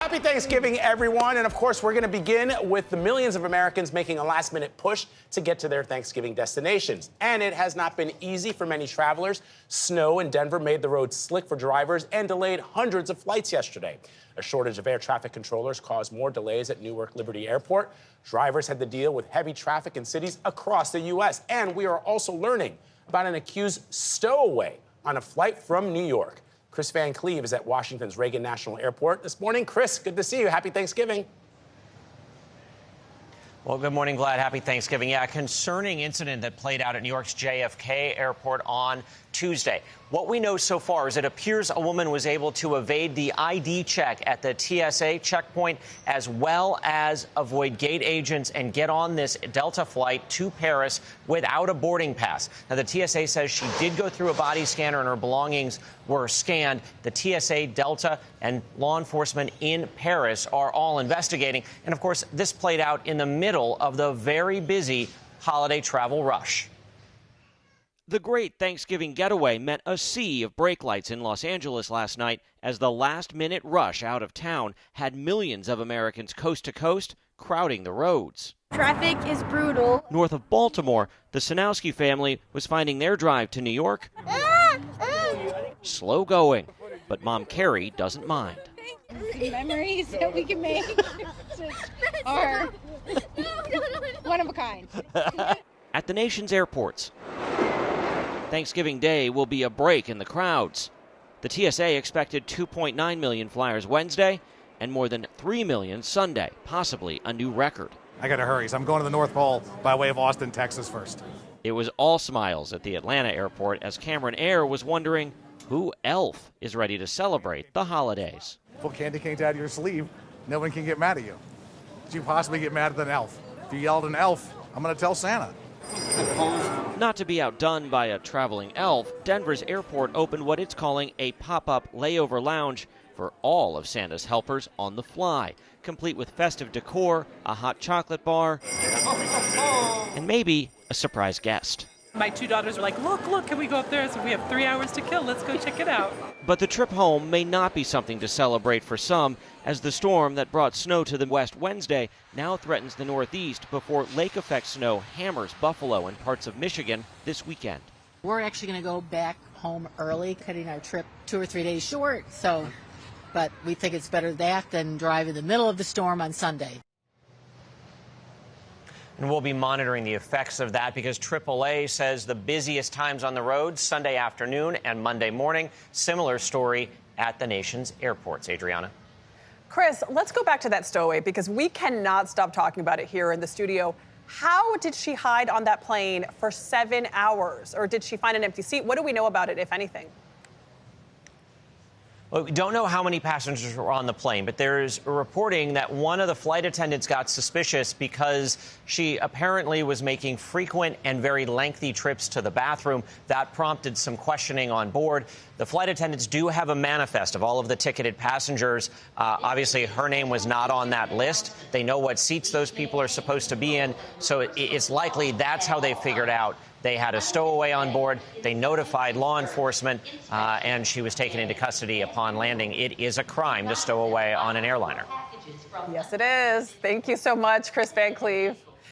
Happy Thanksgiving, everyone. And of course, we're going to begin with the millions of Americans making a last-minute push to get to their Thanksgiving destinations. And it has not been easy for many travelers. Snow in Denver made the roads slick for drivers and delayed hundreds of flights yesterday. A shortage of air traffic controllers caused more delays at Newark Liberty Airport. Drivers had to deal with heavy traffic in cities across the U.S. And we are also learning about an accused stowaway on a flight from New York. Kris Van Cleave is at Washington's Reagan National Airport this morning. Kris, good to see you. Happy Thanksgiving. Well, good morning, Vlad. Happy Thanksgiving. Yeah, a concerning incident that played out at New York's JFK Airport on Tuesday. What we know so far is it appears a woman was able to evade the ID check at the TSA checkpoint, as well as avoid gate agents and get on this Delta flight to Paris without a boarding pass. Now, the TSA says she did go through a body scanner and her belongings were scanned. The TSA, Delta, and law enforcement in Paris are all investigating. And, of course, this played out in the middle of the very busy holiday travel rush. The great Thanksgiving getaway meant a sea of brake lights in Los Angeles last night as the last-minute rush out of town had millions of Americans coast to coast crowding the roads. Traffic is brutal. North of Baltimore, the Sanowski family was finding their drive to New York slow going, but Mom Carrie doesn't mind. Memories that we can make are one of a kind. At the nation's airports, Thanksgiving Day will be a break in the crowds. The TSA expected 2.9 million flyers Wednesday and more than 3 million Sunday, possibly a new record. I gotta hurry, so I'm going to the North Pole by way of Austin, Texas first. It was all smiles at the Atlanta airport as Cameron Air was wondering who elf is ready to celebrate the holidays. Pull candy canes out of your sleeve, no one can get mad at you. Could you possibly get mad at an elf? If you yelled an elf, I'm gonna tell Santa. Not to be outdone by a traveling elf, Denver's airport opened what it's calling a pop-up layover lounge for all of Santa's helpers on the fly, complete with festive decor, a hot chocolate bar, and maybe a surprise guest. My two daughters were like, look, can we go up there? So we have 3 hours to kill. Let's go check it out. But the trip home may not be something to celebrate for some, as the storm that brought snow to the west Wednesday now threatens the Northeast before lake-effect snow hammers Buffalo and parts of Michigan this weekend. We're actually going to go back home early, cutting our trip 2 or 3 days short. But we think it's better that than drive in the middle of the storm on Sunday. And we'll be monitoring the effects of that because AAA says the busiest times on the road, Sunday afternoon and Monday morning. Similar story at the nation's airports. Adriana. Kris, let's go back to that stowaway because we cannot stop talking about it here in the studio. How did she hide on that plane for 7 hours? Or did she find an empty seat? What do we know about it, if anything? Well, we don't know how many passengers were on the plane, but there's reporting that one of the flight attendants got suspicious because she apparently was making frequent and very lengthy trips to the bathroom. That prompted some questioning on board. The flight attendants do have a manifest of all of the ticketed passengers. Obviously, her name was not on that list. They know what seats those people are supposed to be in, so it's likely that's how they figured out they had a stowaway on board. They notified law enforcement, and she was taken into custody upon landing. It is a crime to stow away on an airliner. Yes, it is. Thank you so much, Kris Van Cleave.